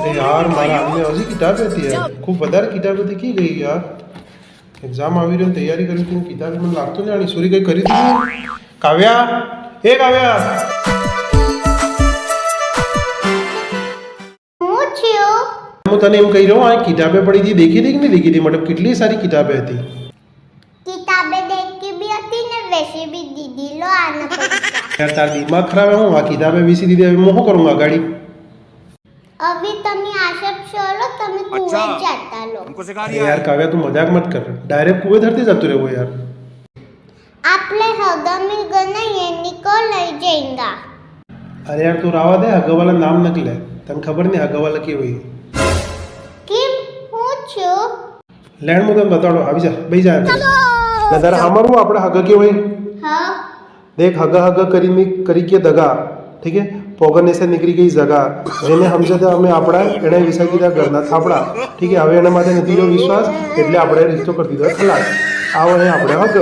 अरे यार मारा आदमी हजी किताब હતી યાર ખૂબ વધારે કિતાબ હતી કી ગઈ યાર એક્ઝામ આવી રહ્યો તૈયારી કરી હતી કિતાબ મને લાગતો ને આની સોરી કઈ કરી દીધી કાવ્યા એ કાવ્યા હું થયો હું તને એમ કહી રહ્યો આ કિતાબે પડી હતી દેખી હતી કે નહીં દેખી હતી મતલબ કેટલી સારી કિતાબે હતી કિતાબે દેખી બી હતી ને વેસી બી દીધી લો આને પૈસા यार तार दिमाग खराब है હું આ કિતાબે વીસી દીધી હવે હું શું કरूंगा ગાડી अभी તમે आशप चलो તમે કુવે જાતા લો हमको सिखा अरे दिया यार काव्या तू मजाक मत कर डायरेक्ट कुएं धरती जाते रहो यार આપણે હગામી ગને એની કો લઈ જઈંગા अरे यार तू रावा दे हगा वाला नाम नक ले तने खबर नहीं हगा वाला के हुई કેમ હું છું लैंड में तने बताड़ो अभी जा भाई जा नजर हमारू આપણે हगा के हुई હા देख हगा हगा करी के दगा ठीक है पोगने से निकली गई जगह જેને સમજે તો અમે આપણા એને વિષય કીધા ઘરના થાપડા ठीक है હવે એના માટે નથી જો વિશ્વાસ એટલે આપણે રિશ્તો કરી દીધો ખલાસ આવો હે આપણે હગ